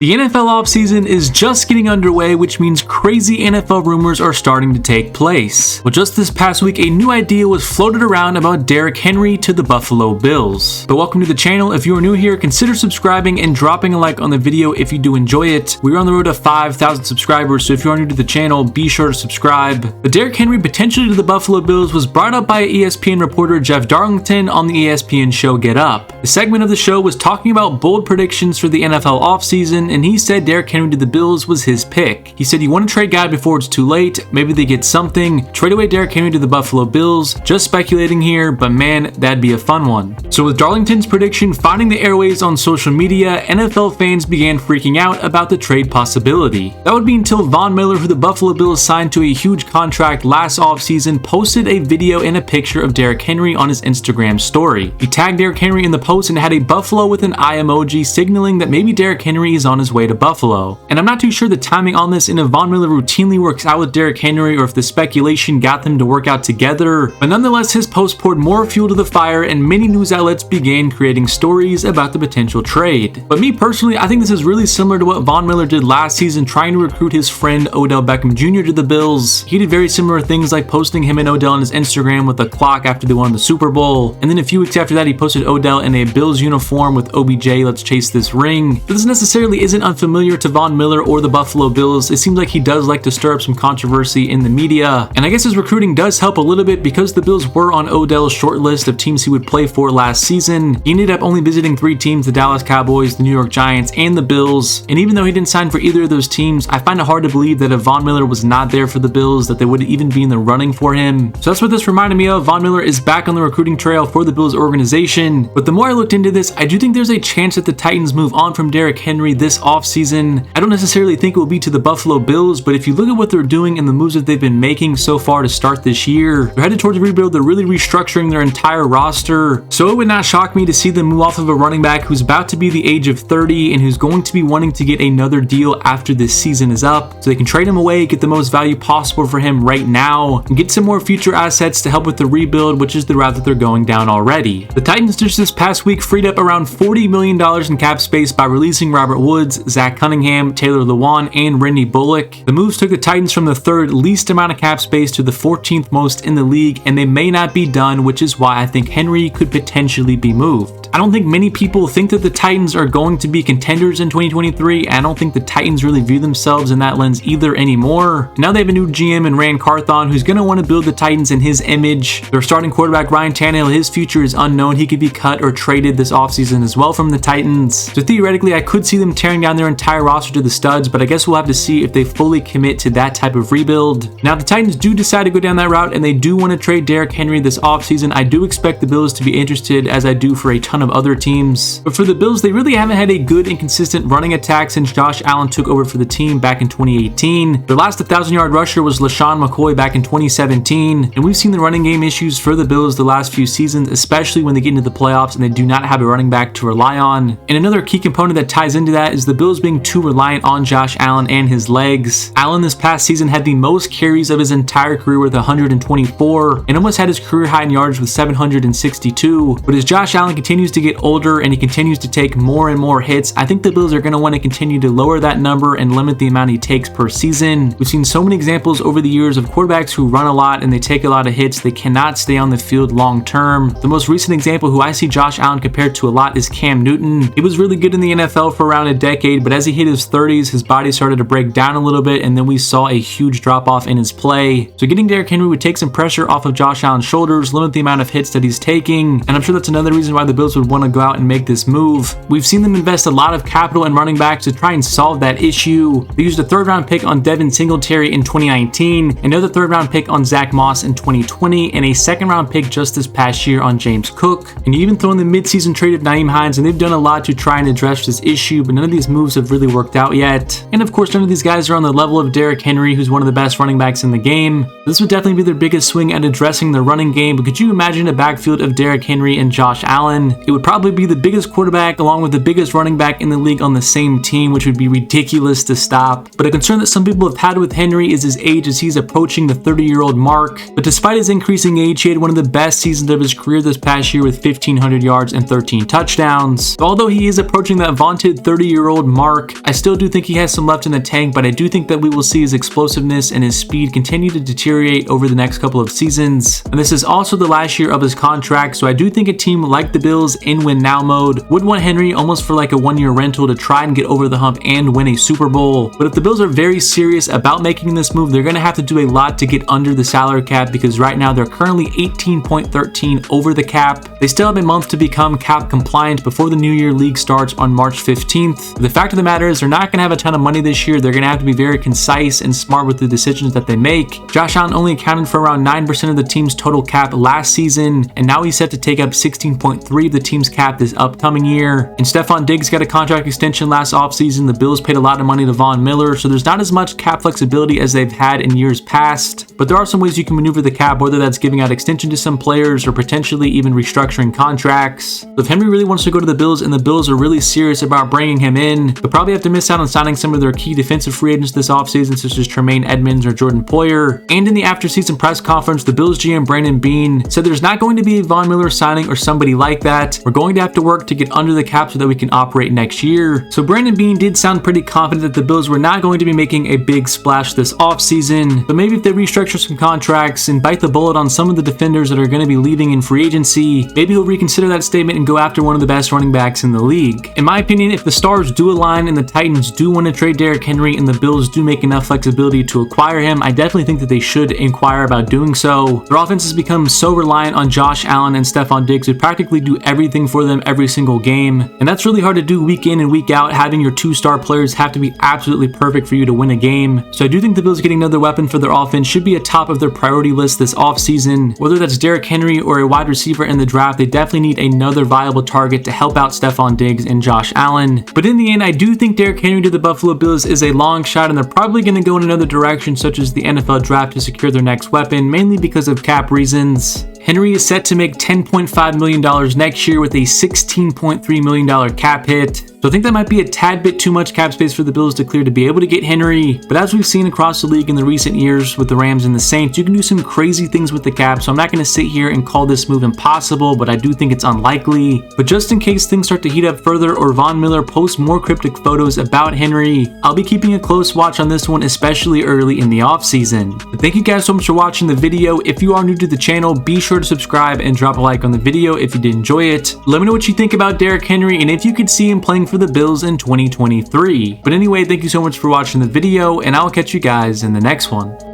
The NFL offseason is just getting underway, which means crazy NFL rumors are starting to take place. Well, just this past week, a new idea was floated around about Derrick Henry to the Buffalo Bills. But welcome to the channel. If you are new here, consider subscribing and dropping a like on the video if you do enjoy it. We're on the road to 5,000 subscribers, so if you are new to the channel, be sure to subscribe. But Derrick Henry potentially to the Buffalo Bills was brought up by ESPN reporter Jeff Darlington on the ESPN show Get Up. The segment of the show was talking about bold predictions for the NFL offseason, and he said Derrick Henry to the Bills was his pick. He said you want to trade guy before it's too late, maybe they get something, trade away Derrick Henry to the Buffalo Bills. Just speculating here, but man, that'd be a fun one. So with Darlington's prediction finding the airwaves on social media, NFL fans began freaking out about the trade possibility. That would be until Von Miller, who the Buffalo Bills signed to a huge contract last offseason, posted a video and a picture of Derrick Henry on his Instagram story. He tagged Derrick Henry in the post and had a buffalo with an eye emoji, signaling that maybe Derrick Henry is on his way to Buffalo. And I'm not too sure the timing on this and if Von Miller routinely works out with Derrick Henry or if the speculation got them to work out together, but nonetheless his post poured more fuel to the fire and many news outlets began creating stories about the potential trade. But me personally, I think this is really similar to what Von Miller did last season trying to recruit his friend Odell Beckham Jr. to the Bills. He did very similar things like posting him and Odell on his Instagram with a clock after they won the Super Bowl, and then a few weeks after that he posted Odell in a Bills uniform with OBJ, let's chase this ring. But this necessarily isn't unfamiliar to Von Miller or the Buffalo Bills. It seems like he does like to stir up some controversy in the media, and I guess his recruiting does help a little bit because the Bills were on Odell's short list of teams he would play for last season. He ended up only visiting 3 teams, the Dallas Cowboys, the New York Giants, and the Bills, and even though he didn't sign for either of those teams, I find it hard to believe that if Von Miller was not there for the Bills, that they would even be in the running for him. So that's what this reminded me of. Von Miller is back on the recruiting trail for the Bills organization, but the more I looked into this, I do think there's a chance that the Titans move on from Derrick Henry this offseason. I don't necessarily think it will be to the Buffalo Bills, but if you look at what they're doing and the moves that they've been making so far to start this year, they're headed towards a rebuild. They're really restructuring their entire roster. So it would not shock me to see them move off of a running back who's about to be the age of 30 and who's going to be wanting to get another deal after this season is up, so they can trade him away, get the most value possible for him right now, and get some more future assets to help with the rebuild, which is the route that they're going down already. The Titans just this past week freed up around $40 million in cap space by releasing Robert Woods, Zach Cunningham, Taylor Lewan, and Randy Bullock. The moves took the Titans from the 3rd least amount of cap space to the 14th most in the league, and they may not be done, which is why I think Henry could potentially be moved. I don't think many people think that the Titans are going to be contenders in 2023. I don't think the Titans really view themselves in that lens either anymore. Now they have a new GM in Rand Carthon who's going to want to build the Titans in his image. Their starting quarterback Ryan Tannehill, his future is unknown. He could be cut or traded this offseason as well from the Titans. So theoretically, I could see them tearing down their entire roster to the studs, but I guess we'll have to see if they fully commit to that type of rebuild. Now, if the Titans do decide to go down that route and they do want to trade Derrick Henry this offseason, I do expect the Bills to be interested, as I do for a ton of other teams. But for the Bills, they really haven't had a good and consistent running attack since Josh Allen took over for the team back in 2018. Their last 1,000-yard rusher was LaShawn McCoy back in 2017, and we've seen the running game issues for the Bills the last few seasons, especially when they get into the playoffs and they do not have a running back to rely on. And another key component that ties into that is the Bills being too reliant on Josh Allen and his legs. Allen this past season had the most carries of his entire career with 124 and almost had his career high in yards with 762. But as Josh Allen continues to get older and he continues to take more and more hits, I think the Bills are going to want to continue to lower that number and limit the amount he takes per season. We've seen so many examples over the years of quarterbacks who run a lot and they take a lot of hits. They cannot stay on the field long term. The most recent example who I see Josh Allen compared to a lot is Cam Newton. He was really good in the NFL for around a decade, but as he hit his 30s, his body started to break down a little bit, and then we saw a huge drop off in his play. So getting Derrick Henry would take some pressure off of Josh Allen's shoulders, limit the amount of hits that he's taking, and I'm sure that's another reason why the Bills would want to go out and make this move. We've seen them invest a lot of capital in running backs to try and solve that issue. They used a 3rd-round pick on Devin Singletary in 2019, another 3rd-round pick on Zach Moss in 2020, and a 2nd-round pick just this past year on James Cook. And you even throw in the mid-season trade of Nyheim Hines, and they've done a lot to try and address this issue, but none of these moves have really worked out yet. And of course, none of these guys are on the level of Derrick Henry, who's one of the best running backs in the game. This would definitely be their biggest swing at addressing the running game, but could you imagine a backfield of Derrick Henry and Josh Allen? It would probably be the biggest quarterback along with the biggest running back in the league on the same team, which would be ridiculous to stop. But a concern that some people have had with Henry is his age, as he's approaching the 30-year-old mark. But despite his increasing age, he had one of the best seasons of his career this past year with 1,500 yards and 13 touchdowns. Although he is approaching that vaunted 30-year-old 25-year-old mark. I still do think he has some left in the tank, but I do think that we will see his explosiveness and his speed continue to deteriorate over the next couple of seasons. And this is also the last year of his contract, so I do think a team like the Bills in win now mode would want Henry almost for like a 1-year rental to try and get over the hump and win a Super Bowl. But if the Bills are very serious about making this move, they're going to have to do a lot to get under the salary cap, because right now they're currently 18.13 over the cap. They still have a month to become cap compliant before the New Year League starts on March 15th. But the fact of the matter is they're not going to have a ton of money this year. They're going to have to be very concise and smart with the decisions that they make. Josh Allen only accounted for around 9% of the team's total cap last season, and now he's set to take up 16.3 of the team's cap this upcoming year. And Stephon Diggs got a contract extension last offseason. The Bills paid a lot of money to Von Miller, so there's not as much cap flexibility as they've had in years past. But there are some ways you can maneuver the cap, whether that's giving out extension to some players or potentially even restructuring contracts. So if Henry really wants to go to the Bills and the Bills are really serious about bringing him in, they'll probably have to miss out on signing some of their key defensive free agents this offseason, such as Tremaine Edmonds or Jordan Poyer. And in the after-season press conference, the Bills GM Brandon Beane said there's not going to be a Von Miller signing or somebody like that. We're going to have to work to get under the cap so that we can operate next year. So Brandon Beane did sound pretty confident that the Bills were not going to be making a big splash this offseason. But maybe if they restructure some contracts and bite the bullet on some of the defenders that are going to be leaving in free agency, maybe he'll reconsider that statement and go after one of the best running backs in the league. In my opinion, if the stars do align and the Titans do want to trade Derrick Henry and the Bills do make enough flexibility to acquire him, I definitely think that they should inquire about doing so. Their offense has become so reliant on Josh Allen and Stephon Diggs who practically do everything for them every single game, and that's really hard to do week in and week out. Having your two star players have to be absolutely perfect for you to win a game. So I do think the Bills getting another weapon for their offense should be a top of their priority list this offseason. Whether that's Derrick Henry or a wide receiver in the draft, they definitely need another viable target to help out Stephon Diggs and Josh Allen. But in the end, I do think Derrick Henry to the Buffalo Bills is a long shot, and they're probably going to go in another direction such as the NFL draft to secure their next weapon, mainly because of cap reasons. Henry is set to make $10.5 million next year with a $16.3 million cap hit. So I think that might be a tad bit too much cap space for the Bills to clear to be able to get Henry. But as we've seen across the league in the recent years with the Rams and the Saints, you can do some crazy things with the cap. So I'm not going to sit here and call this move impossible, but I do think it's unlikely. But just in case things start to heat up further or Von Miller posts more cryptic photos about Henry, I'll be keeping a close watch on this one, especially early in the offseason. But thank you guys so much for watching the video. If you are new to the channel, be sure to subscribe and drop a like on the video if you did enjoy it. Let me know what you think about Derrick Henry and if you could see him playing for the Bills in 2023. But anyway, thank you so much for watching the video, and I'll catch you guys in the next one.